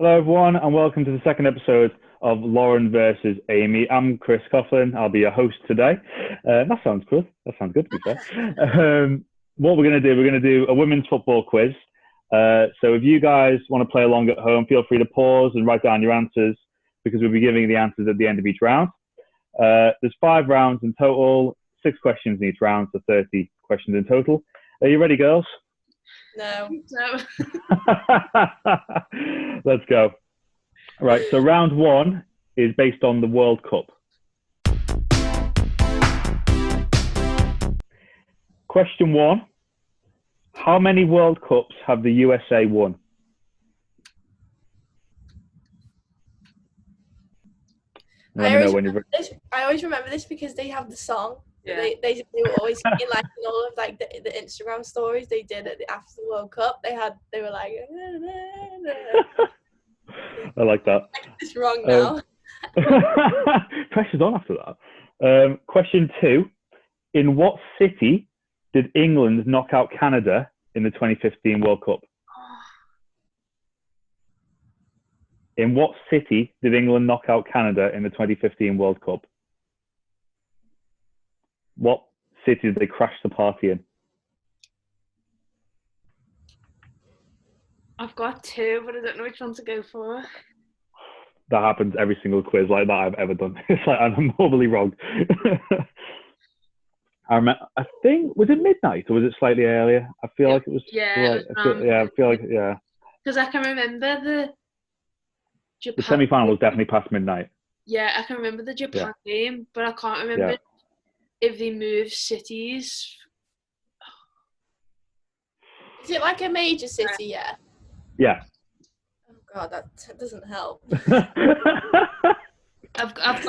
Hello, everyone, and welcome to the second episode of Lauren versus Amy. I'm Chris Coughlin. I'll be your host today. That sounds good. That sounds good, to be fair. What we're going to do a women's football quiz. So if you guys want to play along at home, feel free to pause and write down your answers because we'll be giving the answers at the end of each round. There's 5 rounds in total, 6 questions in each round, so 30 questions in total. Are you ready, girls? No. Let's go. Right, so round 1 is based on the World Cup. Question 1. How many World Cups have the USA won? I always remember this because they have the song. Yeah. They were always singing like in all of like the Instagram stories they did after the World Cup. They were like. I like that. It's wrong now. Pressure's on after that. Question 2. In what city did England knock out Canada in the 2015 World Cup? In what city did England knock out Canada in the 2015 World Cup? What city did they crash the party in? I've got 2, but I don't know which one to go for. That happens every single quiz like that I've ever done. It's like I'm normally wrong. I think, was it midnight or was it slightly earlier? I feel like it was. Yeah. I feel like. Because I can remember the Japan. The semi-final was definitely past midnight. Yeah, I can remember the Japan game, but I can't remember if they moved cities. Is it like a major city? Yeah. Yeah. Oh God, that doesn't help. I've got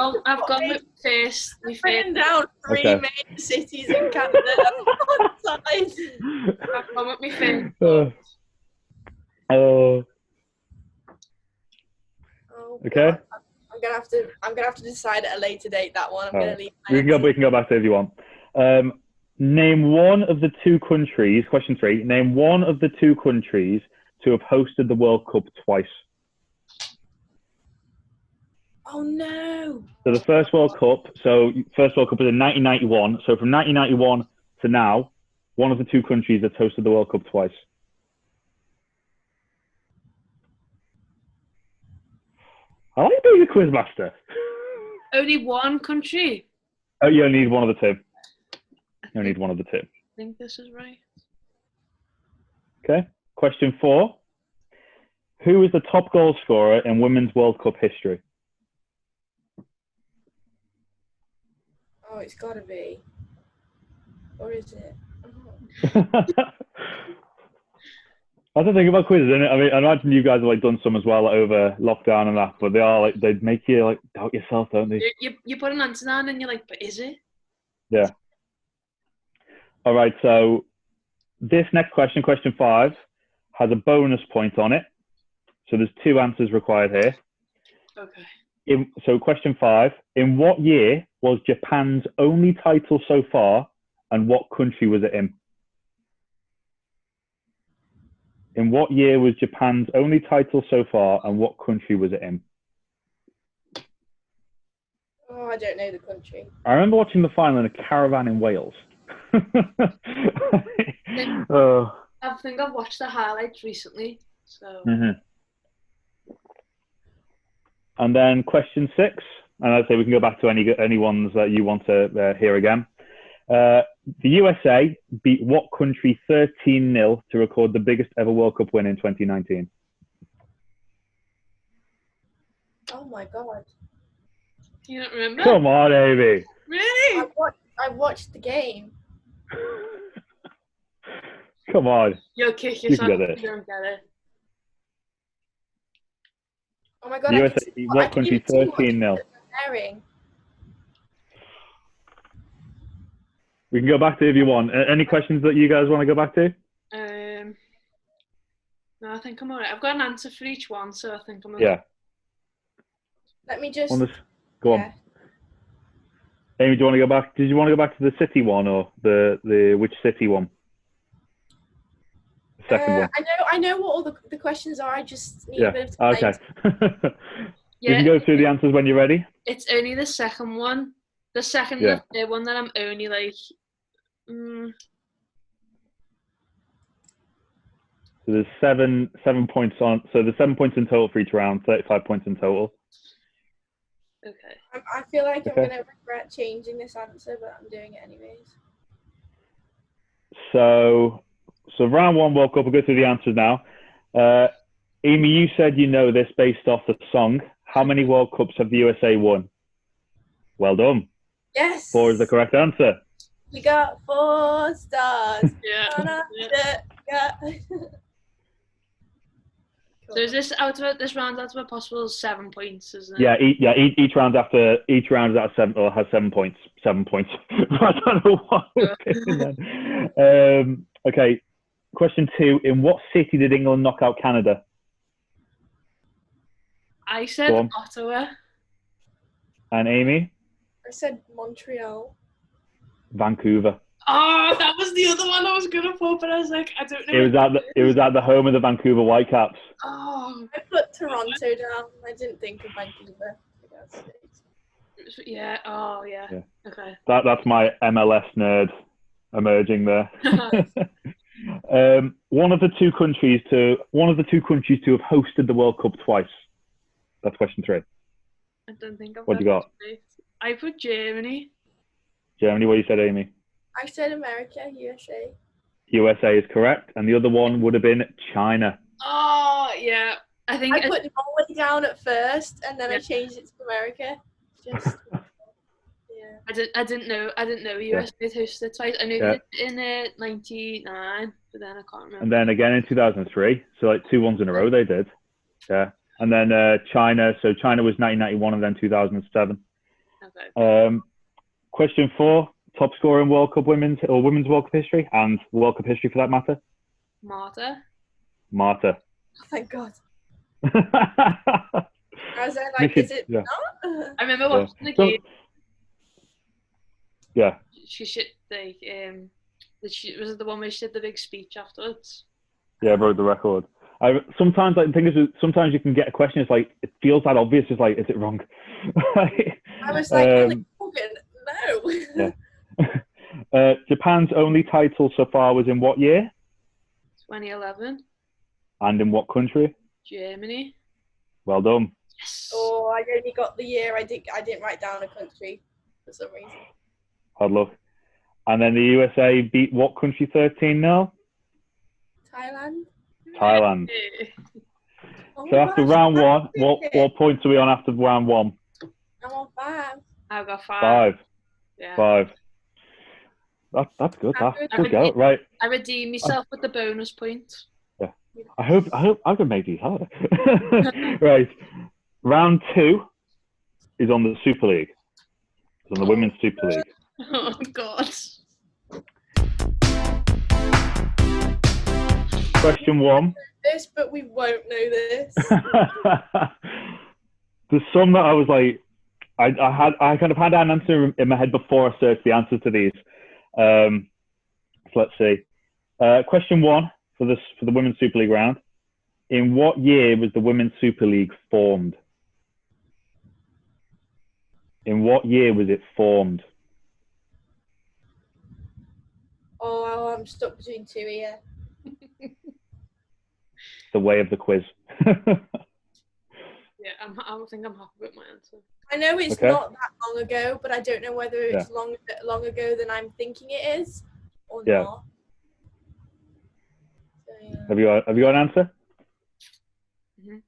my first. I've written down 3 major cities in Canada. I've gone with my first. Okay. I'm gonna have to decide at a later date that one. I'm gonna leave. We can go back to it if you want. Name one of the 2 countries. Question 3. Name one of the 2 countries to have hosted the World Cup twice. Oh no! So the first World Cup was in 1991. So from 1991 to now, one of the 2 countries that's hosted the World Cup twice. I like being a quiz master. Only one country? Oh, you only need one of the 2. You only need one of the 2. I think this is right. Okay. Question 4. Who is the top goal scorer in Women's World Cup history? Oh, it's got to be. Or is it? That's the thing about quizzes, isn't it? I mean, I imagine you guys have done some as well over lockdown and that, but they make you doubt yourself, don't they? You put an answer down and you're like, but is it? Yeah. All right. So this next question, question 5, has a bonus point on it. So there's 2 answers required here. Okay. So question 5, in what year was Japan's only title so far, and what country was it in? In what year was Japan's only title so far, and what country was it in? Oh, I don't know the country. I remember watching the final in a caravan in Wales. I think I've watched the highlights recently. So. And then question 6, and I'd say we can go back to any ones that you want to hear again. The USA beat what country 13-0 to record the biggest ever World Cup win in 2019? Oh my God. You don't remember? Come on, Amy. Really? I watched the game. Come on. You'll kick yourself if you don't get it. Oh my God. USA beat what country 13-0? We can go back to it if you want. Any questions that you guys want to go back to? No, I think I'm all right. I've got an answer for each one, so I think I'm all right. Yeah. Let me just... Go on. Amy, do you want to go back? Did you want to go back to the city one or the which city one? second one. I know what all the questions are. I just need a bit of time. Okay. You can go through the answers when you're ready. It's only the second one. The second and the third one that I'm only like. So there's seven points on. So there's 7 points in total for each round. 35 points in total. Okay. I feel like I'm gonna regret changing this answer, but I'm doing it anyways. So round one World Cup. We'll go through the answers now. Amy, you said you know this based off the song. How many World Cups have the USA won? Well done. Yes. 4 is the correct answer. We got 4 stars. Yeah. So is this this round out of a possible 7 points, isn't it? Yeah. Each round is at 7 or has 7 points. 7 points. I don't know what we're getting then. Okay. Question 2. In what city did England knock out Canada? I said Ottawa. And Amy? I said Montreal. Vancouver. Oh, that was the other one I was gonna put, but I was like, I don't know. It was at the home of the Vancouver Whitecaps. Oh, I put Toronto down. I didn't think of Vancouver. Yeah. Oh, yeah. Okay. That's my MLS nerd emerging there. One of the two countries to have hosted the World Cup twice. That's question 3. I don't think I've. What you got? I put Germany. Germany. What you said, Amy? I said America, USA. USA is correct, and the other one would have been China. Oh yeah, I think I put Norway down at first, and then I changed it to America. Just I didn't know USA hosted twice. I knew they did in '99, but then I can't remember. And then again in 2003, so like 2 ones in a row they did. Yeah, and then China. So China was 1991, and then 2007. Okay. Question 4. Top scorer in World Cup women's World Cup history and World Cup history for that matter? Marta. Oh, thank God. I was like, is it not? I remember watching the game. Yeah. She was it the one where she did the big speech afterwards? Yeah, broke the record. Sometimes the thing is, sometimes you can get a question. It's like it feels that obvious. It's like, is it wrong? I was like, no. Yeah. Japan's only title so far was in what year? 2011. And in what country? Germany. Well done. Yes. Oh, I only got the year. I didn't write down a country for some reason. Hard luck. And then the USA beat what country 13-0? Thailand. Oh, So after round 1, what points are we on after round 1? I'm on 5. I've got 5. 5. Yeah. 5. That's good. Good go. Right. I redeemed myself with the bonus point. Yeah. I hope I can make these harder. Right. Round 2 is on the Super League. It's on the Women's Super League. Oh God. Question 1. This, but we won't know this. There's some that I was like, I kind of had an answer in my head before I searched the answers to these. So let's see. Question 1 for the Women's Super League round. In what year was the Women's Super League formed? In what year was it formed? Oh, I'm stuck between 2 here. The way of the quiz. Yeah, I think I'm happy with my answer. I know it's not that long ago, but I don't know whether it's long ago than I'm thinking it is or not. So, yeah. Have you got an answer? Mm-hmm.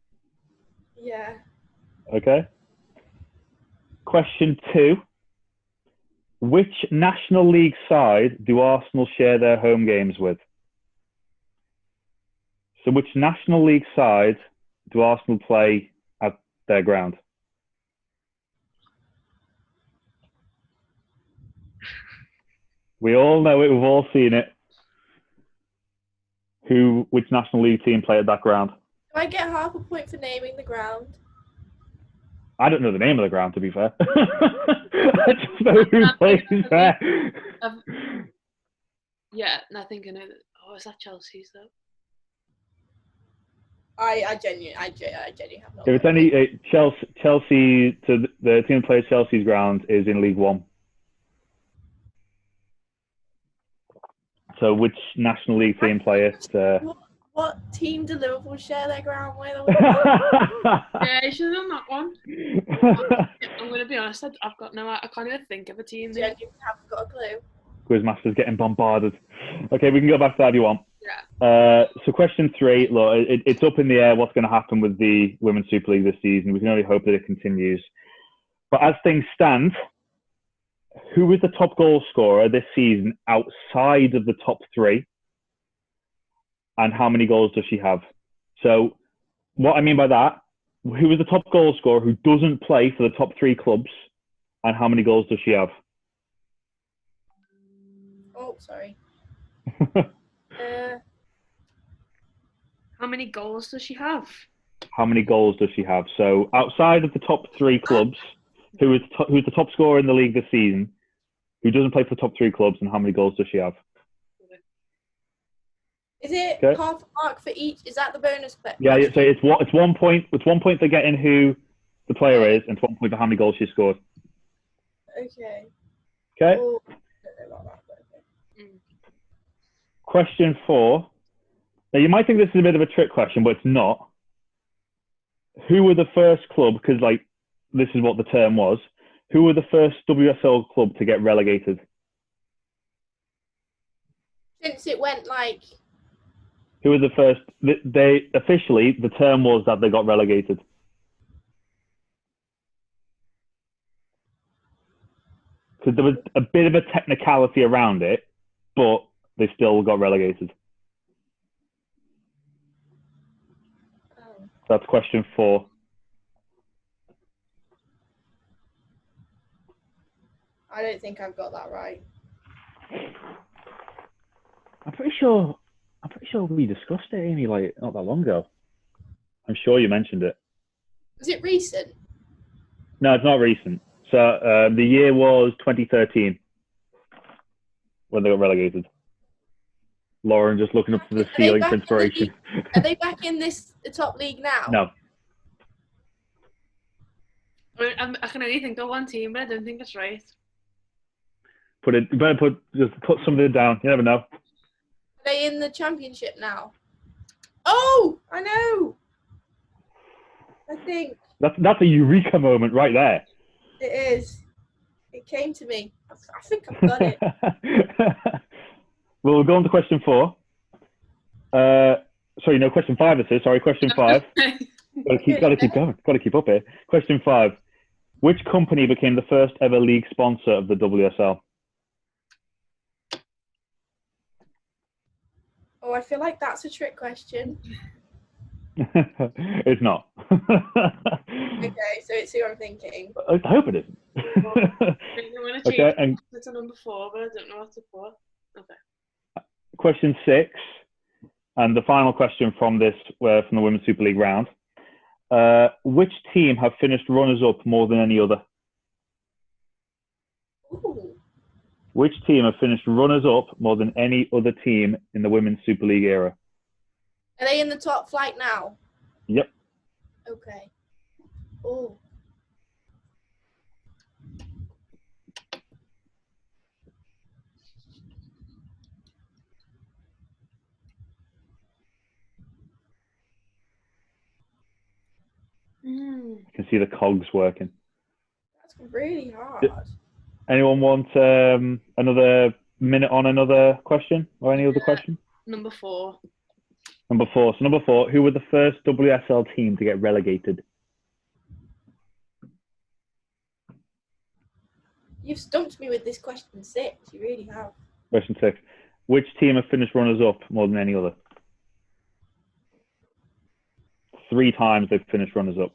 Yeah. Okay. Question 2. Which National League side do Arsenal share their home games with? So which National League side do Arsenal play at their ground? We all know it. We've all seen it. Which National League team play at that ground? Do I get half a point for naming the ground? I don't know the name of the ground, to be fair. I just know who plays there. Yeah, and I think I know that. Oh, is that Chelsea's though? I genuinely have no. If it's any Chelsea to the team that plays Chelsea's ground is in League One. So which National League team play it? What team do Liverpool share their ground with? Yeah, I should have done that one. I'm going to be honest, I've got I can't even think of a team. You haven't got a clue. Quizmaster's getting bombarded. Okay, we can go back to that if you want. Yeah. So question 3, look, it's up in the air what's going to happen with the Women's Super League this season. We can only hope that it continues. But as things stand, who is the top goal scorer this season outside of the top 3? And how many goals does she have? So what I mean by that, who is the top goal scorer who doesn't play for the top 3 clubs? And how many goals does she have? Oh, sorry. How many goals does she have? How many goals does she have? So outside of the top 3 clubs, who's the top scorer in the league this season, who doesn't play for the top 3 clubs, and how many goals does she have? Is it half a mark for each? Is that the bonus clip? Yeah, so it's 1 point. It's 1 point for getting who the player is, and it's 1 point for how many goals she scored. Okay. Okay. Oh, I don't know about that, but okay. Question 4. Now you might think this is a bit of a trick question, but it's not. Who were the first club? Because this is what the term was. Who were the first WSL club to get relegated? Since it went Who were the first? They officially, the term was that they got relegated. Because there was a bit of a technicality around it, but they still got relegated. That's question 4. I don't think I've got that right. I'm pretty sure we discussed it, Amy, not that long ago. I'm sure you mentioned it. Was it recent? No, it's not recent. So the year was 2013 when they got relegated. Lauren just looking up to the ceiling for inspiration. Are they back in the top league now? No. I can only think of one team, but I don't think it's right. Just put something down. You never know. Are they in the championship now? Oh, I know. I think that's a eureka moment right there. It is. It came to me. I think I've got it. Well, we'll go on to question 4. Sorry, no, question 5 it is. Sorry, question 5. Got to keep going. Got to keep up here. Question 5. Which company became the first ever league sponsor of the WSL? Oh, I feel like that's a trick question. It's not. Okay, so it's who I'm thinking. I hope it isn't. I'm going to change it to number 4, but I don't know what to put. Okay. Question 6, and the final question from the Women's Super League round. Which team have finished runners-up more than any other? Ooh. Which team have finished runners-up more than any other team in the Women's Super League era? Are they in the top flight now? Yep. Okay. Oh. You can see the cogs working. That's really hard. Anyone want another minute on another question or any other question? Number 4. Number 4. So number 4, who were the first WSL team to get relegated? You've stumped me with this question 6. You really have. Question 6. Which team have finished runners-up more than any other? 3 times they've finished runners-up.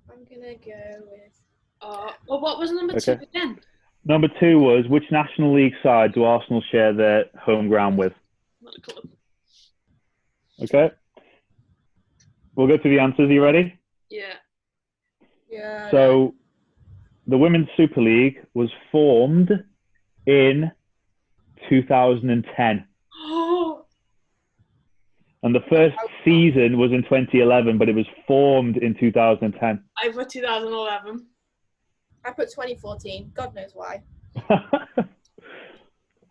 I'm going to go with... Well, what was number 2 again? Number 2 was, which National League side do Arsenal share their home ground with? Not a club. Okay. We'll go to the answers. Are you ready? Yeah. Yeah. So, the Women's Super League was formed in 2010. Oh. And the first season was in 2011, but it was formed in 2010. I put 2011. I put 2014. God knows why.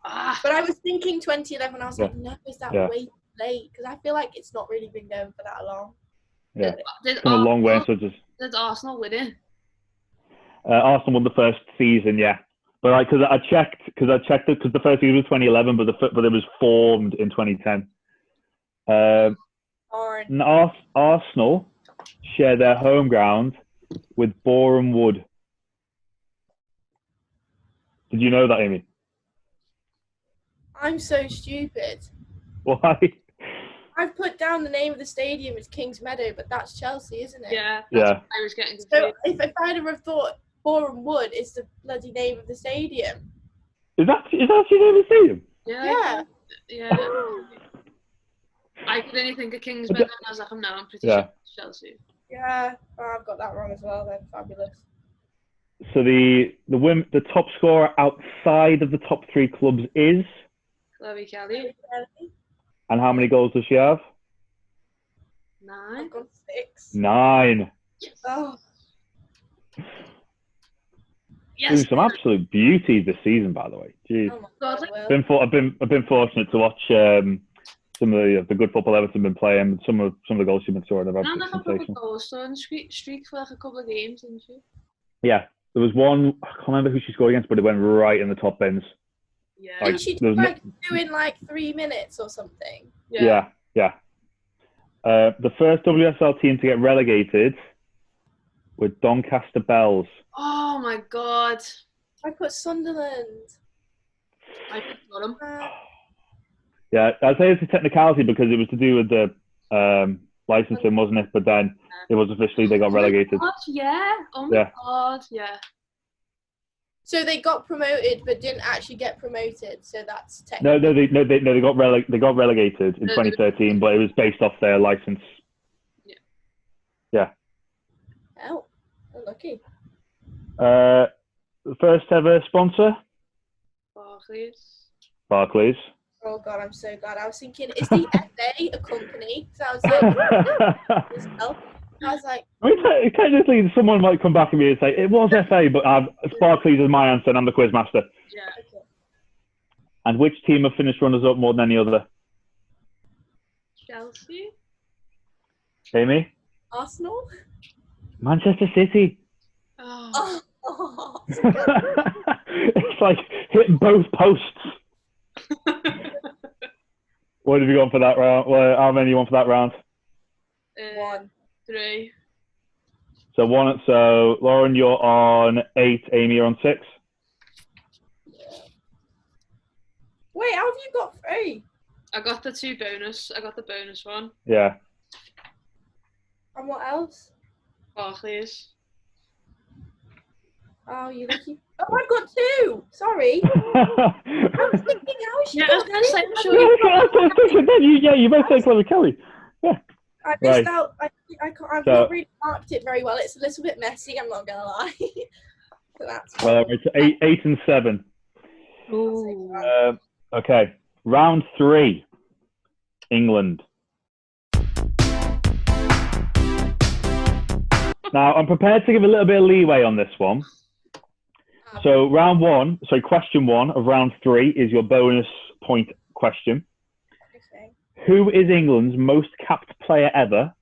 Ah. But I was thinking 2011. I was like, no, is that way too late? Because I feel like it's not really been going for that long. Yeah, it's come a long way. So did Arsenal win it? Arsenal won the first season, yeah. But like, because I checked it, because the first season was 2011, but it was formed in 2010. Arsenal share their home ground with Boreham Wood. Did you know that, Amy? I'm so stupid. Why? I've put down the name of the stadium as Kings Meadow, but that's Chelsea, isn't it? Yeah. Yeah. I was getting confused. So if I'd have thought Boreham Wood is the bloody name of the stadium. Is that your name of the stadium? Yeah. Yeah. I could only think of Kings Meadow, and I was like, no, I'm pretty sure it's Chelsea. Yeah, I've got that wrong as well then. Fabulous. So the top scorer outside of the top three clubs is? Chloe Kelly. And how many goals does she have? 9. I've got 6. 9. Yes. Oh. Yes. Some absolute beauty this season, by the way. Jeez. Oh my God, I've been fortunate to watch some of the good football Everton have been playing. Some of the goals she's been scoring have been sensational. Goals, so in streak for like a couple of games, didn't she? Yeah, there was one. I can't remember who she scored against, but it went right in the top bins. Yeah. Like, did she do in like 3 minutes or something? Yeah. The first WSL team to get relegated were Doncaster Bells. Oh my God. I put Sunderland. I put Fulham. Yeah, I'd say it's a technicality because it was to do with the licensing, wasn't it? But then it was officially they got relegated. God, yeah. Oh my God, yeah. So they got promoted, but didn't actually get promoted. So that's technically they got relegated in 2013, but it was based off their license. Yeah. Oh, lucky. The first ever sponsor. Barclays. Oh God, I'm so glad. I was thinking, is the FA a company? So I was like, I mean, technically, someone might come back at me and say it was FA, but Barclays is my answer, and I'm the quiz master. Yeah. Okay. And which team have finished runners-up more than any other? Chelsea. Amy. Arsenal. Manchester City. Oh. It's like hitting both posts. What have you gone for that round? Well, how many you want for that round? 1. 3. So Lauren, you're on 8. Amy, you're on 6. Yeah. Wait, how have you got 3? I got the 2 bonus. I got the bonus one. Yeah. And what else? Barclays. Oh, you lucky. Oh, I've got 2. Sorry. I was thinking, how is she got 2? You both say Chloe Kelly. Yeah. I missed out. I've not really marked it very well. It's a little bit messy, I'm not going to lie. So that's it's 8 and 7. Ooh. Okay. Round 3. England. Now, I'm prepared to give a little bit of leeway on this one. So question 1 of round 3 is your bonus point question. Okay. Who is England's most capped player ever,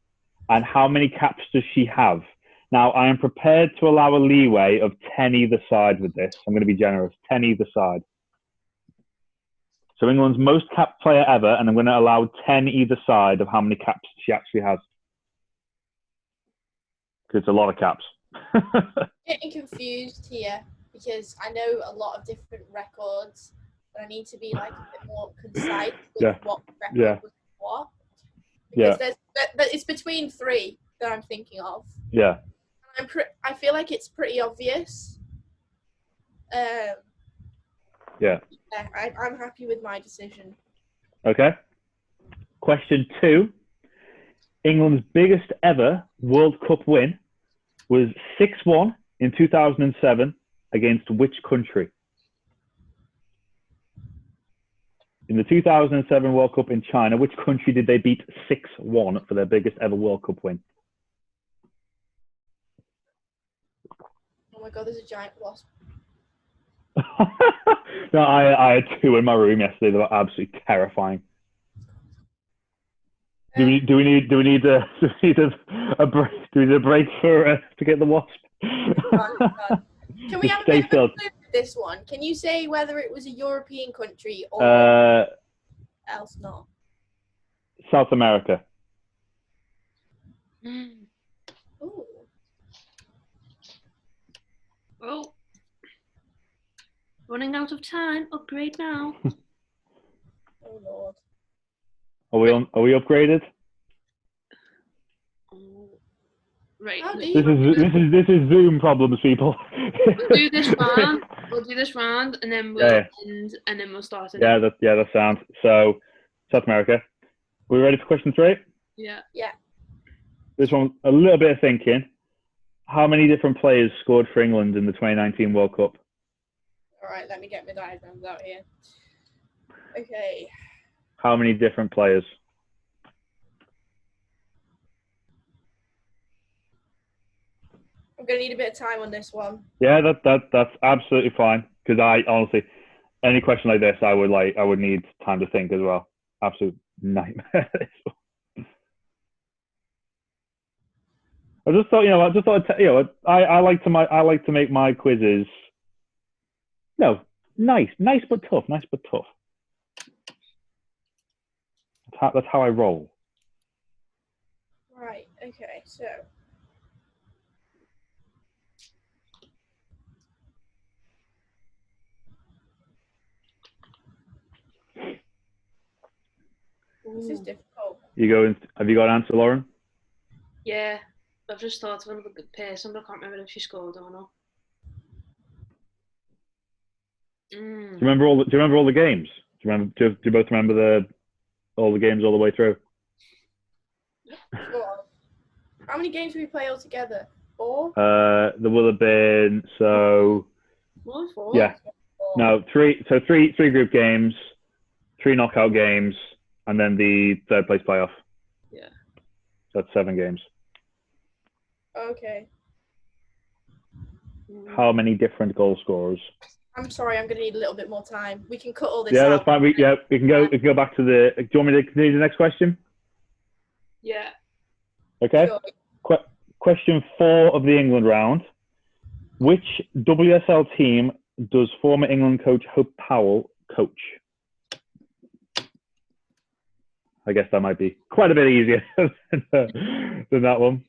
and how many caps does she have? Now, I am prepared to allow a leeway of 10 either side with this. I'm going to be generous. 10 either side. So England's most capped player ever, and I'm going to allow 10 either side of how many caps she actually has. Because it's a lot of caps. Getting confused here because I know a lot of different records, but I need to be like a bit more concise with what record was what. Because it's between 3 that I'm thinking of. Yeah. I feel like it's pretty obvious. I'm happy with my decision. Okay. Question 2. England's biggest ever World Cup win was 6-1 in 2007 against which country? In the 2007 World Cup in China, which country did they beat 6-1 for their biggest ever World Cup win? Oh my god, there's a giant wasp. No, I had 2 in my room yesterday. They were absolutely terrifying. Do we need a break? Do we need a break to get the wasp? Can we have a bit of a clue with this one? Can you say whether it was a European country or else not? South America. Ooh. Oh. Running out of time. Upgrade now. Oh Lord. Are we upgraded? Right. This is Zoom problems, people. We'll do this round. And then we'll end, and then we'll start again. That sounds. So, South America. Are we ready for question 3? Yeah. Yeah. This one, a little bit of thinking. How many different players scored for England in the 2019 World Cup? All right, let me get my diagrams out here. Okay. How many different players? I'm gonna need a bit of time on this one. Yeah, that's absolutely fine. Because I honestly, any question like this, I would need time to think as well. Absolute nightmare. I just thought, I like to make my quizzes. No, nice but tough. That's how I roll. Right. Okay. So. This is difficult. Have you got an answer, Lauren? Yeah, I've just thought of another good person, but I can't remember if she scored or not. Do you remember all the games? Do you both remember all the games all the way through? How many games did we play all together? 4? There will have been 4. Yeah. 4. No, 3. So 3 group games, 3 knockout games, and then the third place playoff. Yeah. So that's 7 games. Okay. How many different goal scorers? I'm sorry, I'm going to need a little bit more time. We can cut all this out. Yeah, that's fine. We can go back to the. Do you want me to continue the next question? Yeah. Okay. Sure. Question 4 of the England round. Which WSL team does former England coach Hope Powell coach? I guess that might be quite a bit easier than that one.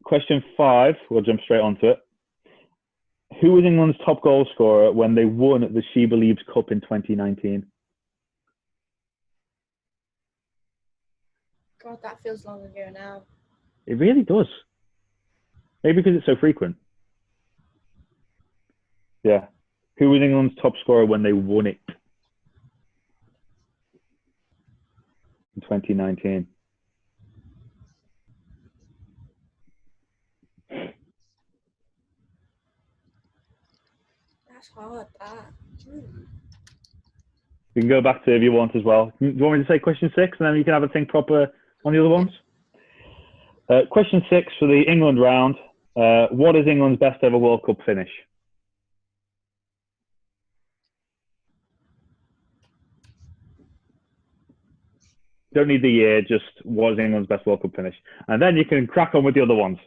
Question 5, we'll jump straight onto it. Who was England's top goal scorer when they won the She Believes Cup in 2019? God, that feels long ago now. It really does. Maybe because it's so frequent. Yeah. Who was England's top scorer when they won it in 2019? That's hard, that. We can go back to if you want as well. Do you want me to say question 6 and then you can have a think proper on the other ones? Question 6 for the England round. What is England's best ever World Cup finish? Don't need the year, just what is England's best World Cup finish? And then you can crack on with the other ones.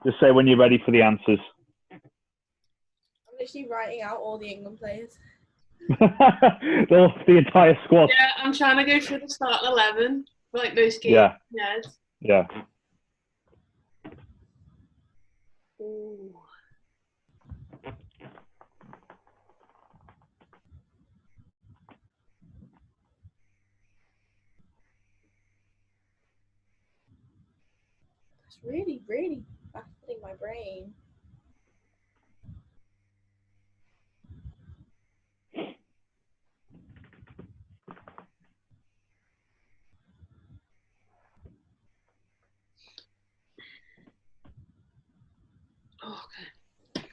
Just say when you're ready for the answers. I'm literally writing out all the England players. the entire squad. Yeah, I'm trying to go through the start 11 for like most games. Yeah. Yes. Yeah. Ooh. That's really, really baffling my brain. Oh, okay.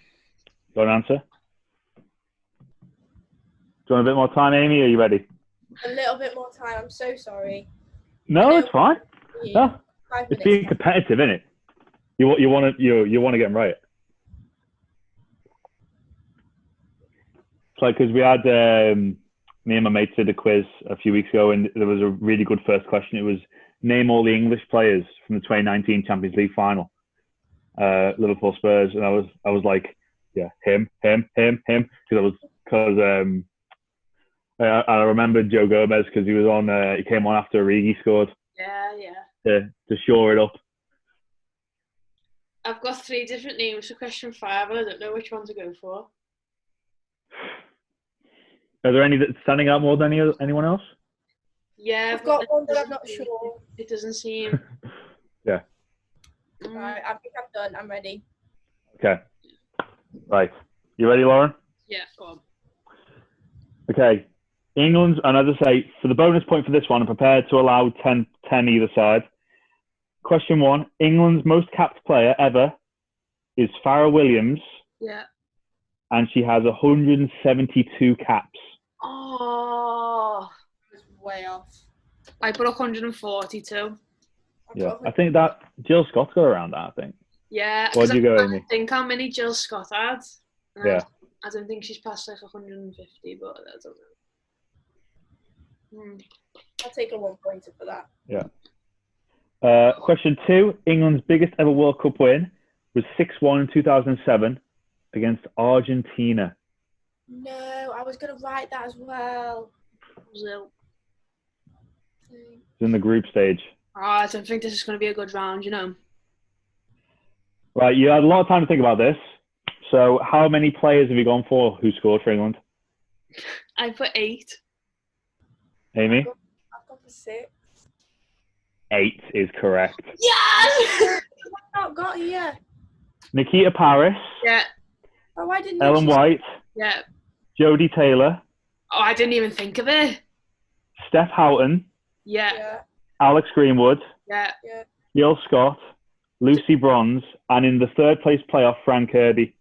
Got an answer? you want a bit more time, Amy? Are you ready? A little bit more time. I'm so sorry. No, it's fine. No, 5 it's minutes. being competitive, isn't it? You want to get them right. It's like because we had me and my mates did a quiz a few weeks ago, and there was a really good first question. It was name all the English players from the 2019 Champions League final, Liverpool Spurs, and I was like, yeah, him, because I remember Joe Gomez because he was on. He came on after Origi scored. Yeah. To shore it up. I've got 3 different names for question 5, and I don't know which one to go for. Are there any that's standing out more than anyone else? Yeah, I've got one, but I'm not sure. It doesn't seem. Yeah. Right, I think I'm done. I'm ready. Okay. Right. You ready, Lauren? Yeah, go on. Okay. England's, and as I say, for the bonus point for this one, I'm prepared to allow 10 either side. Question 1. England's most capped player ever is Farrah Williams. Yeah. And she has 172 caps. Oh. I was way off. I put 142. Yeah, I think that Jill Scott's got around that, I think. Yeah. What do you go, Amy? I think how many Jill Scott had. Yeah. I don't think she's past like 150, but I don't know. I'll take a 1 pointer for that. Yeah. Question 2. England's biggest ever World Cup win was 6-1 in 2007 against Argentina. No, I was going to write that as well. Brazil. It's in the group stage. Oh, I don't think this is going to be a good round, you know. Right, you had a lot of time to think about this. So how many players have you gone for who scored for England? I put 8. Amy? I've got the 6. 8 is correct. Yes! I've not got here. Nikita Paris. Yeah. Oh, I didn't know. Ellen White. Yeah. Jodie Taylor. Oh, I didn't even think of it. Steph Houghton. Yeah. Alex Greenwood. Yeah. Jill Scott. Lucy Bronze. And in the third place playoff, Fran Kirby.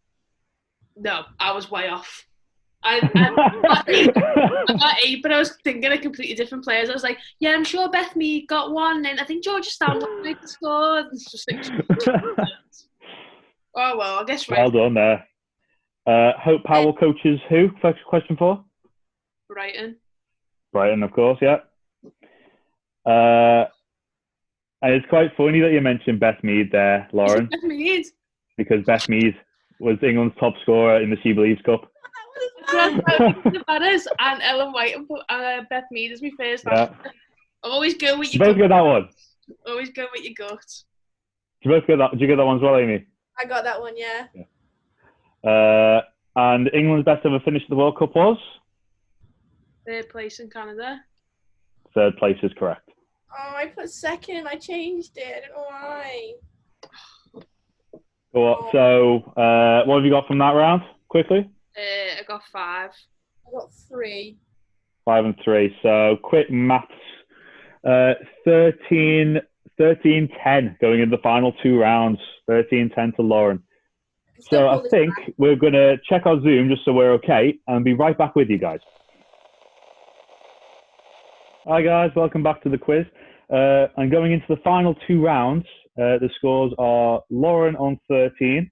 No, I was way off. I got 8, but I was thinking of completely different players. I was like, yeah, I'm sure Beth Mead got 1, and I think Georgia Stanley scored. It's just like, oh, well, I guess right. Well done there. Hope Powell coaches who? Question 4? Brighton. Brighton, of course, yeah. And it's quite funny that you mentioned Beth Mead there, Lauren. Beth Mead. Because Beth Mead was England's top scorer in the She Believes Cup. And Ellen White and Beth Mead is my first. Yeah. Always go with You your both get that one. Always go with your gut. Did you both get that? Did you get that one as well, Amy? I got that one, yeah. And England's best ever finish at the World Cup was? 3rd place in Canada. 3rd place is correct. Oh, I put 2nd. I changed it. I don't know why. So, what have you got from that round? Quickly. I got 5. I got 3. 5 and 3. So, quick maths. 13-10 going into the final 2 rounds. 13-10 to Lauren. So I think we're going to check our Zoom just so we're okay and be right back with you guys. Hi guys, welcome back to the quiz. And going into the final 2 rounds, the scores are Lauren on 13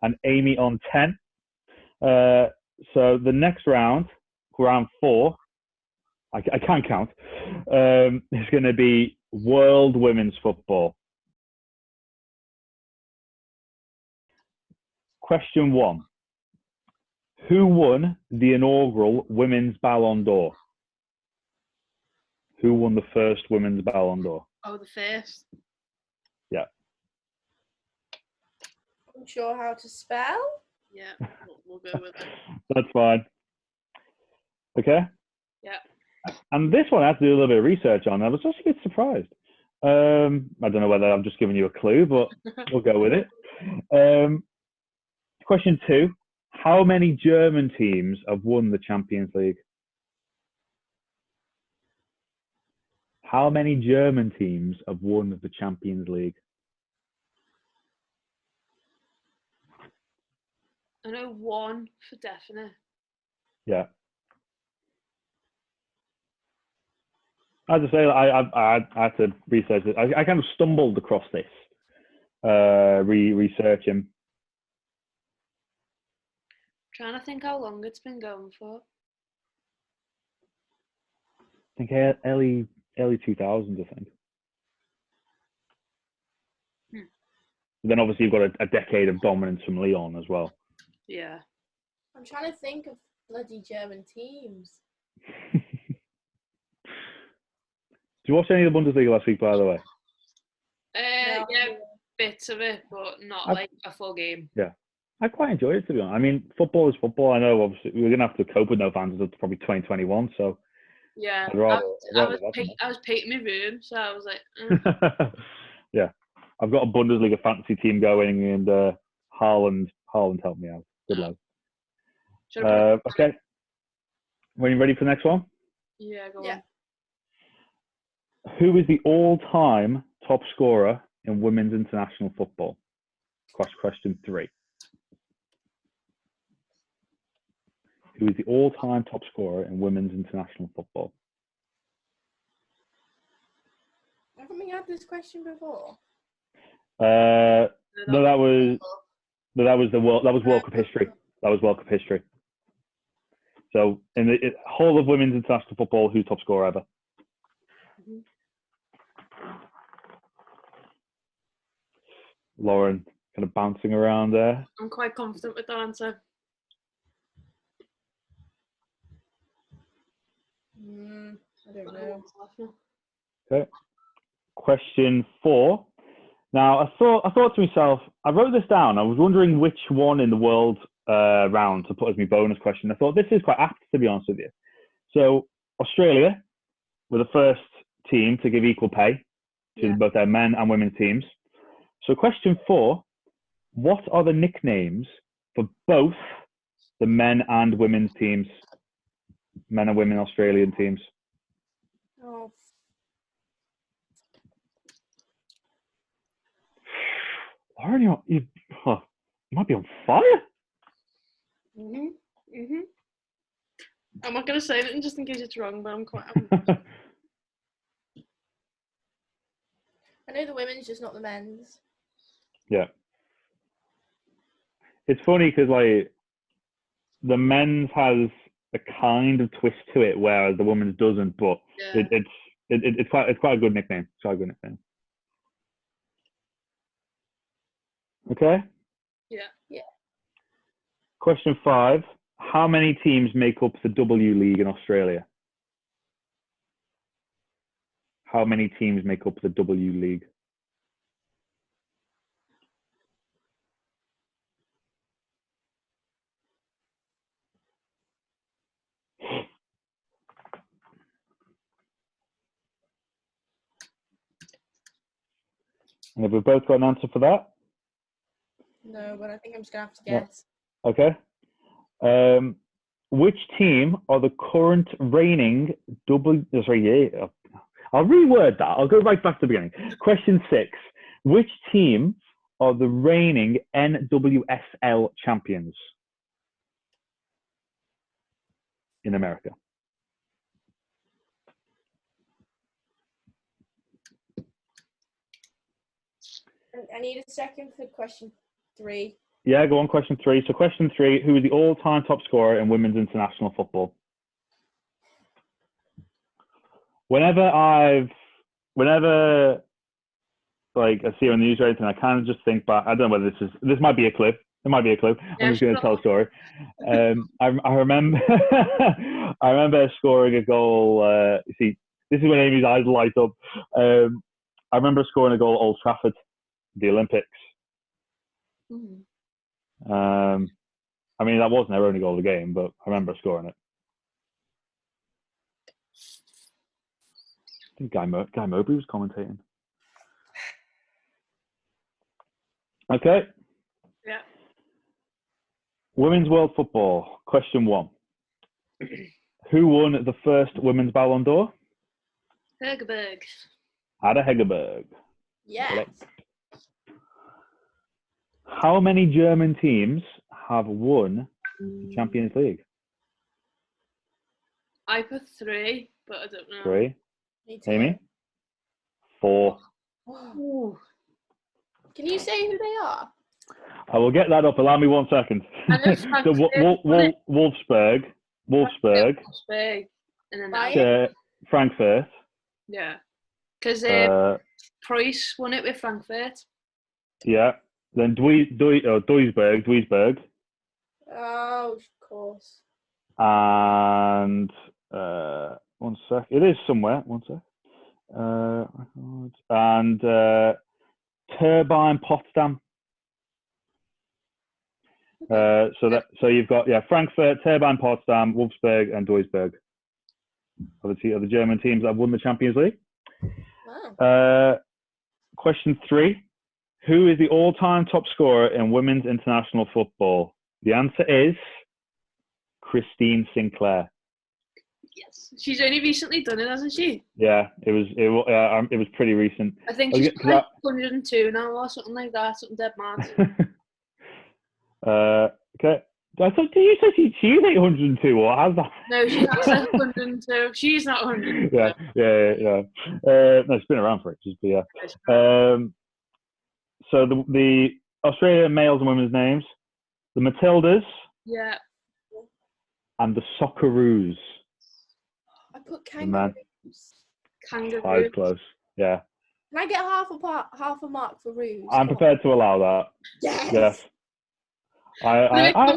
and Amy on 10. So the next round, round 4, I can't count, is going to be World Women's Football. Question 1. Who won the inaugural Women's Ballon d'Or? Who won the first Women's Ballon d'Or? Oh, the first? Yeah. I'm sure how to spell. Yeah, we'll go with it. That's fine. Okay? Yeah. And this one I had to do a little bit of research on. I was just a bit surprised. I don't know whether I'm just giving you a clue, but we'll go with it. Question 2. How many German teams have won the Champions League? How many German teams have won the Champions League? I know 1 for definite. Yeah. as I say, I had to research it. I kind of stumbled across this, researching. Trying to think how long it's been going for. I think early 2000s, I think. Then obviously you've got a decade of dominance from Lyon as well. Yeah. I'm trying to think of bloody German teams. Did you watch any of the Bundesliga last week, by the way? Yeah, bits of it, but not like a full game. Yeah. I quite enjoyed it, to be honest. I mean, football is football. I know, obviously, we're going to have to cope with no fans until probably 2021, so... Yeah, I was painting my room, so I was like... Yeah. I've got a Bundesliga fantasy team going, and Haaland helped me out. Good lad. Okay. When you ready for the next one? Yeah, go on. Who is the all-time top scorer in women's international football? Question 3. Who is the all-time top scorer in women's international football? Haven't we had this question before? No, that was World Cup history. That was World Cup history. So in the whole of women's international football, who's top scorer ever? Mm-hmm. Lauren kind of bouncing around there. I'm quite confident with the answer. I don't know. Okay. Question 4. Now, I thought to myself, I wrote this down. I was wondering which one in the world round to put as my bonus question. I thought this is quite apt, to be honest with you. So, Australia were the first team to give equal pay to both their men and women's teams. So, question 4, what are the nicknames for both the men and women's teams? Men and women Australian teams. Oh. Lauren, you might be on fire. I'm not going to say anything just in case it's wrong, but I'm quite... I know the women's, just not the men's. Yeah. It's funny because, like, the men's has a kind of twist to it, whereas the women's doesn't, but it's quite a good nickname. It's quite a good nickname. Okay? Yeah. Question 5. How many teams make up the W League in Australia? How many teams make up the W League? And have we both got an answer for that? No, but I think I'm just going to have to guess. Okay. Which team are the current reigning I'll reword that. I'll go right back to the beginning. Question 6. Which team are the reigning NWSL champions in America? I need a second for question 3. Yeah, go on, question 3. So question 3, who is the all-time top scorer in women's international football? Whenever like I see on the news or anything, I kind of just think back. I don't know whether this might be a clue. It might be a clue. I'm just going to tell a story. I remember I remember scoring a goal. You see, this is when Amy's eyes light up. I remember scoring a goal at Old Trafford, the Olympics. I mean, that wasn't her only goal of the game, but I remember scoring it. I think Guy Mowbray was commentating. Okay. Yeah. Women's World Football. Question 1. Who won the first Women's Ballon d'Or? Hegerberg. Ada Hegerberg. Yes. Correct. How many German teams have won the Champions League? I put 3, but I don't know. 3. Me too. Amy? 4. Ooh. Can you say who they are? I will get that up. Allow me 1 second. So Wolfsburg. Wolfsburg. And then Frankfurt. Yeah. Because Price won it with Frankfurt. Yeah. Then Duisburg. Oh, of course. And 1 sec. It is somewhere. 1 sec. And Turbine Potsdam. So you've got Frankfurt, Turbine Potsdam, Wolfsburg, and Duisburg. Obviously, are the German teams that have won the Champions League. Wow. Question 3: who is the all-time top scorer in women's international football? The answer is Christine Sinclair. Yes, she's only recently done it, hasn't she? Yeah, it was pretty recent. I think she's like 102 now or something like that, something dead mad. Okay. I thought, did you say she's 102 or how's that? No, she's like 102. She's not 102. Yeah. No, it's been around for ages, but yeah. So the Australian males and women's names: the Matildas. Yeah. And the Socceroos. I put kangaroos. Kangaroos. I was close. Yeah. Can I get half a mark for roos? I'm prepared to allow that. Yes. I was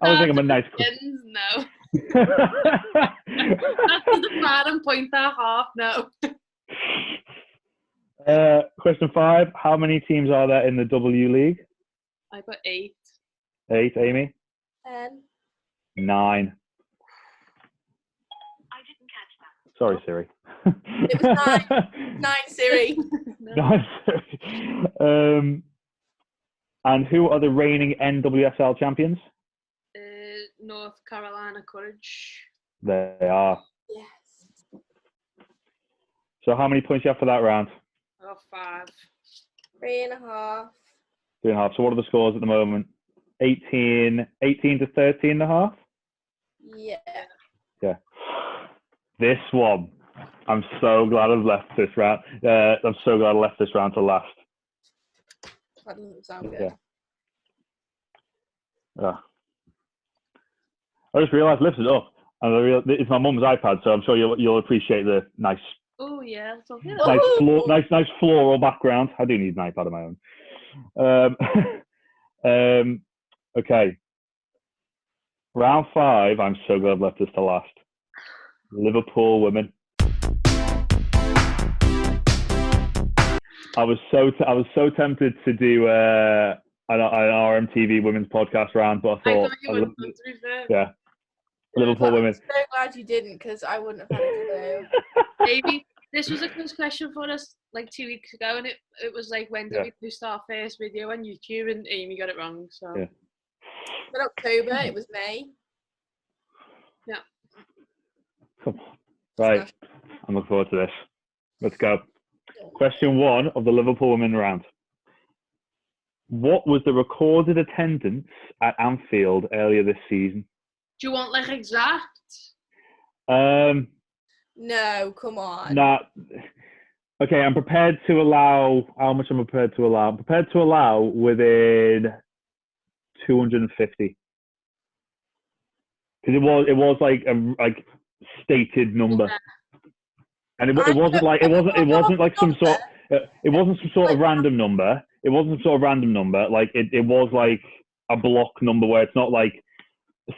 thinking I'm a nice kid. No. That's the bad and point that half. No. Question 5: how many teams are there in the W League? I got 8. 8, Amy? 10. 9. I didn't catch that. Sorry, Siri. It was 9. 9, Siri. 9, Siri. And who are the reigning NWSL champions? North Carolina Courage. They are. Yes. So how many points do you have for that round? I got 5. 3.5. 3.5. So what are the scores at the moment? 18 to 13.5? Yeah. Yeah. This one, I'm so glad I've left this round. I'm so glad I left this round to last. That doesn't sound good. Yeah. I just realised lift it up, and it's my mum's iPad, so I'm sure you'll appreciate the nice. Oh yeah, nice floral background. I do need an iPad of my own. Okay. Round 5. I'm so glad I've left this to last. Liverpool women. I was so tempted to do an RMTV women's podcast round, but I thought, Liverpool women. I'm so glad you didn't, because I wouldn't have had a clue. Maybe this was a quiz question for us like 2 weeks ago, and it was like, when did we post our first video on YouTube? And Amy got it wrong. So. Yeah. In October, it was May. Yeah. Come on. Right. I'm looking forward to this. Let's go. Question 1 of the Liverpool women round. What was the recorded attendance at Anfield earlier this season? Do you want like exact? No, come on. Nah. Okay, I'm prepared to allow. How much I'm prepared to allow? I'm prepared to allow within 250. Because it was like a stated number, and it wasn't like some sort. It wasn't some sort of random number. It wasn't some sort of random number. Like it was like a block number where it's not like,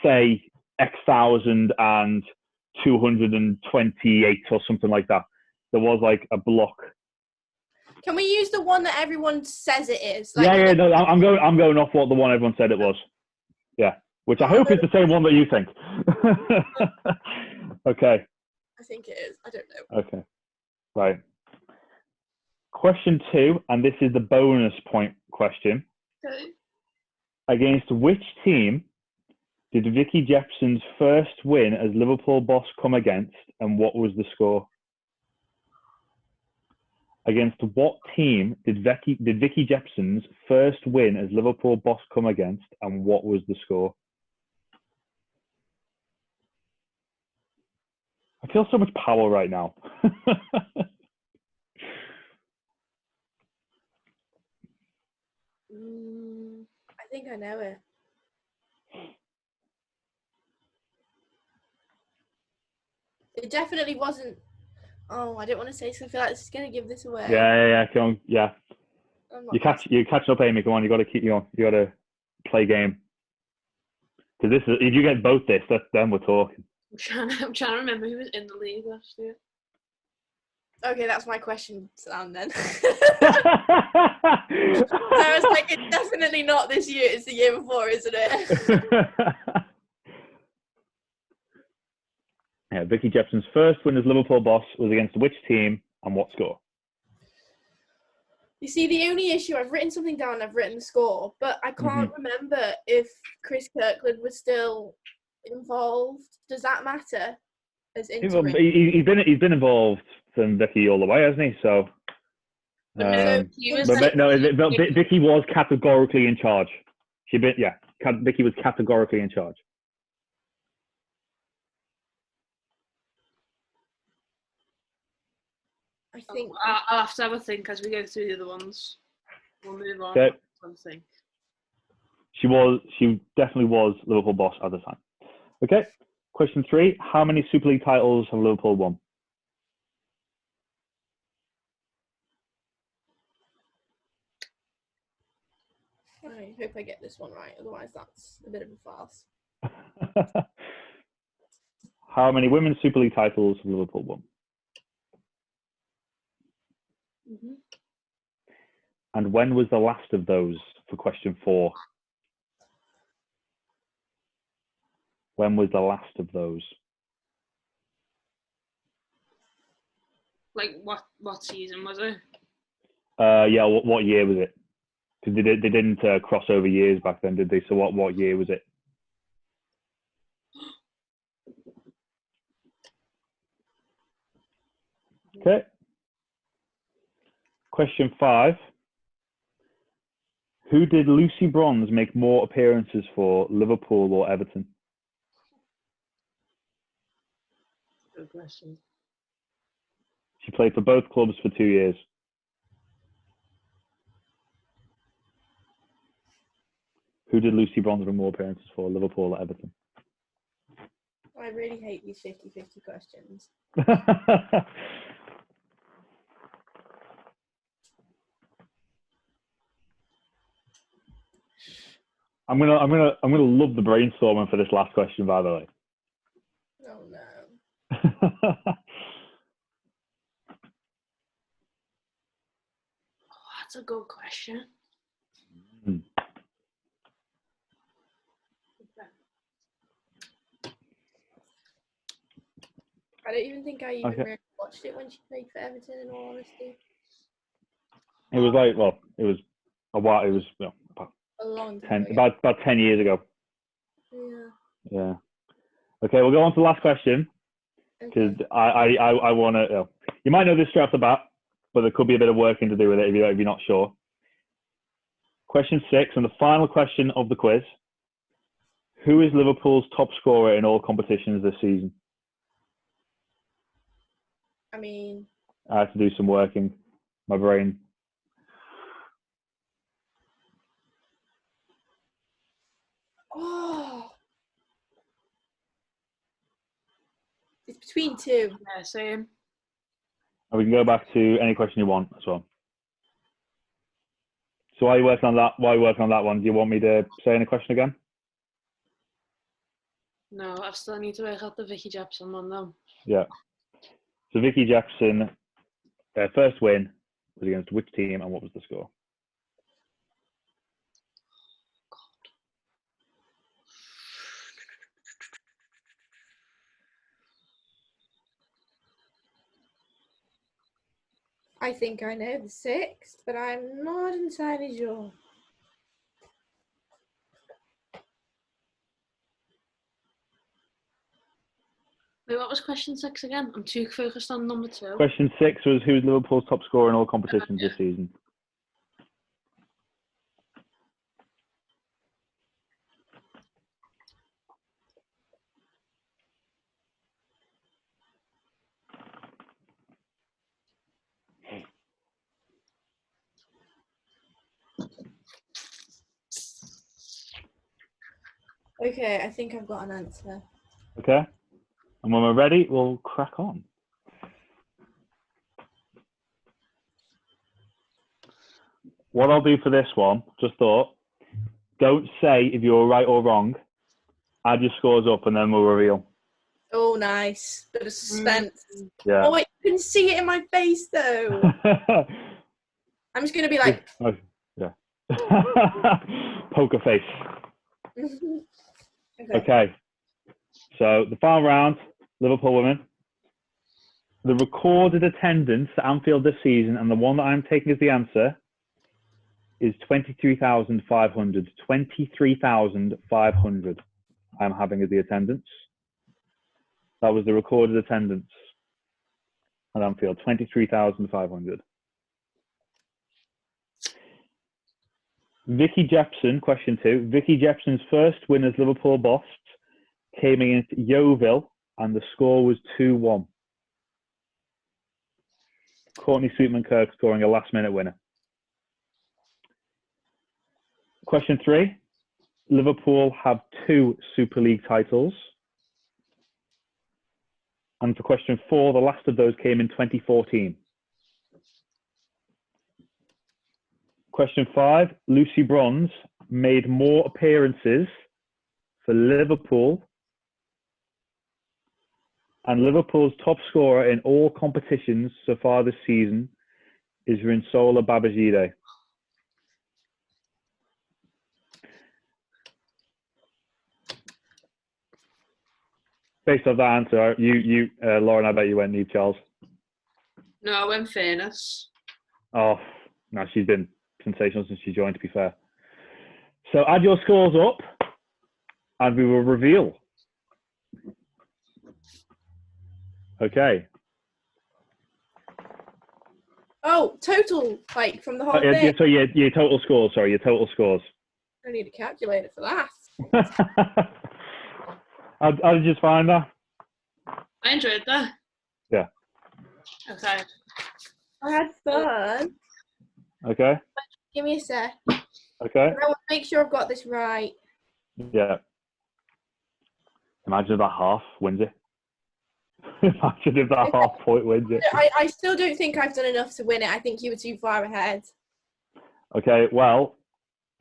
say, X 1,228 or something like that. There was like a block. Can we use the one that everyone says it is? Like, No, I'm going off what the one everyone said it was. Yeah, which I hope is the same one that you think. Okay. I think it is. I don't know. Okay. Right. Question 2, and this is the bonus point question. Okay. Against which team did Vicky Jepson's first win as Liverpool boss come against, and what was the score? Against what team did Vicky Jepson's first win as Liverpool boss come against, and what was the score? I feel so much power right now. I think I know it. It definitely wasn't. Oh, I don't want to say so. I feel like this is going to give this away. Yeah. Come on, yeah. You're catching up, Amy. Come on, you got to keep you on. You got to play game. Because this is, if you get both this, then we're talking. I'm trying to remember who was in the league last year. Okay, that's my question, Sam, then. I was like, it's definitely not this year. It's the year before, isn't it? Yeah, Vicky Jepson's first win as Liverpool boss was against which team and what score? You see, the only issue, I've written something down, I've written the score, but I can't remember if Chris Coughlin was still involved. Does that matter? As he's been involved from Vicky all the way, hasn't he? So, Vicky was categorically in charge. Vicky was categorically in charge. I think I'll have to have a think as we go through the other ones. We'll move on. Okay. I think. She definitely was Liverpool boss at the time. Okay. Question 3. How many Super League titles have Liverpool won? I hope I get this one right. Otherwise, that's a bit of a farce. How many Women's Super League titles have Liverpool won? And when was the last of those for question 4? When was the last of those? Like what season was it? Yeah, what year was it? Because they didn't cross over years back then, did they? So what year was it? Okay. Question 5. Who did Lucy Bronze make more appearances for, Liverpool or Everton? Good question. She played for both clubs for 2 years. Who did Lucy Bronze make more appearances for, Liverpool or Everton? I really hate these 50-50 questions. I'm gonna love the brainstorming for this last question, by the way. Oh no. That's a good question. I don't even think I really watched it when she played for Everton, in all honesty. It was a while. It was about a long time ago. About 10 years ago. Yeah. Okay, we'll go on to the last question because I want to. You might know this straight off the bat, but there could be a bit of working to do with it if you're not sure. Question 6 and the final question of the quiz. Who is Liverpool's top scorer in all competitions this season? I mean, I have to do some working. My brain. Oh, it's between 2. Yeah, same. And we can go back to any question you want as well. So while you're working on that, one, do you want me to say any question again? No, I still need to work out the Vicky Jepson one though. Yeah. So Vicky Jepson, their first win was against which team and what was the score? I think I know the 6th, but I'm not entirely sure. Wait, what was question 6 again? I'm too focused on number 2. Question 6 was who's Liverpool's top scorer in all competitions this season? Okay, I think I've got an answer. Okay. And when we're ready, we'll crack on. What I'll do for this one, just thought, don't say if you're right or wrong. Add your scores up and then we'll reveal. Oh, nice. Bit of suspense. Yeah. Oh, wait, you can see it in my face, though. I'm just going to be like... Oh, yeah. Poker face. Okay. So, the final round, Liverpool women. The recorded attendance at Anfield this season, and the one that I'm taking as the answer, is 23,500. 23,500 I'm having as the attendance. That was the recorded attendance at Anfield, 23,500. Vicky Jepson, question 2. Vicky Jepson's first win as Liverpool boss came against Yeovil, and the score was 2-1. Courtney Sweetman-Kirk scoring a last-minute winner. Question 3. Liverpool have 2 Super League titles. And for question 4, the last of those came in 2014. Question 5, Lucy Bronze made more appearances for Liverpool, and Liverpool's top scorer in all competitions so far this season is Rinsola Babajide. Based off that answer, Lauren, I bet you went Neve Charles. No, I went Fairness. Oh, no, she's been sensational since she joined, to be fair. So add your scores up, and we will reveal. Okay. Oh, total, like, from the whole thing. Yeah, so your total scores, sorry, your total scores. I need a calculator for that. How did you find that? I enjoyed that. Yeah. Okay. I had fun. Okay. Give me a sec. Okay. I want to make sure I've got this right. Yeah. Imagine if that half wins it. Imagine if that half point wins it. I still don't think I've done enough to win it. I think you were too far ahead. Okay, well,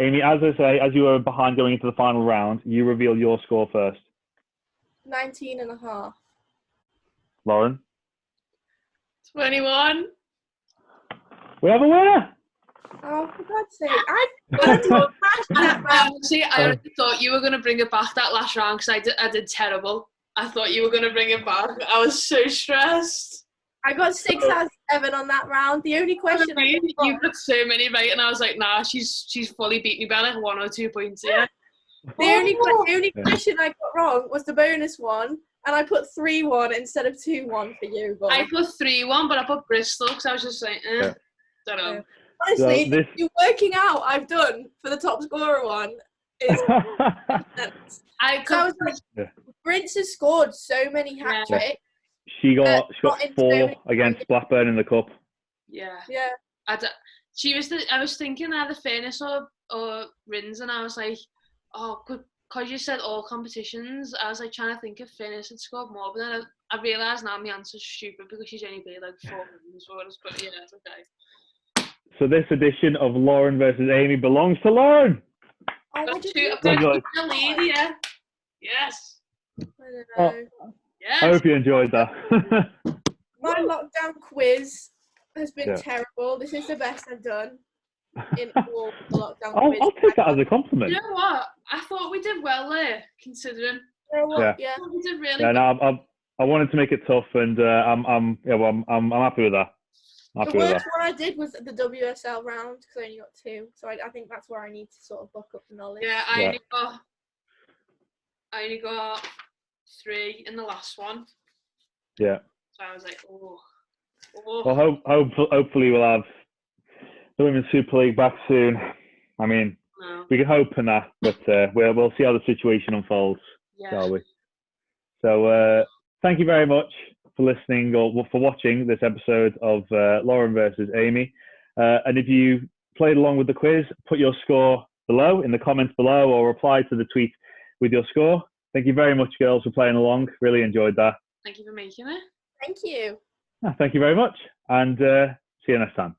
Amy, as I say, as you were behind going into the final round, you reveal your score first. 19.5. Lauren? 21. We have a winner! Oh, for God's sake. I Honestly, I already thought you were going to bring it back that last round because I did terrible. I thought you were going to bring it back. I was so stressed. I got 6 out of 7 on that round. The only question you got so many right, and I was like, nah, she's fully beat me by like 1 or 2 points. Yeah. The only question I got wrong was the bonus one, and I put 3-1 instead of 2-1 for you. But I put 3-1, but I put Bristol because I was just like, don't know. Honestly, the working out I've done for the top scorer one is. I was like, Prince has scored so many hat tricks. Yeah. She got 4 against Blackburn in the cup. Yeah. I was thinking either Fairness or Rins, and I was like, oh, because you said all competitions, I was like trying to think if Fairness had scored more, but then I realised now my answer's stupid because she's only played like 4 games for us, but yeah, it's okay. So this edition of Lauren versus Amy belongs to Lauren. I've got the lead here. Yes. I don't know. Yes. I hope you enjoyed that. My lockdown quiz has been terrible. This is the best I've done in all the lockdown quiz. I'll take that as a compliment. You know what? I thought we did well there, considering. You know what? Yeah. We did really well. No, I wanted to make it tough, and I'm happy with that. The worst one I did was the WSL round because I only got 2, so I think that's where I need to sort of buck up the knowledge. Yeah, I only got 3 in the last one. Yeah. So I was like, oh. Well, hopefully we'll have the Women's Super League back soon. I mean, we can hope in that, but we'll see how the situation unfolds, shall we? So thank you very much for listening or for watching this episode of Lauren versus Amy. And if you played along with the quiz, put your score below in the comments below or reply to the tweet with your score. Thank you very much, girls, for playing along. Really enjoyed that. Thank you for making it. Thank you. Thank you very much, and see you next time.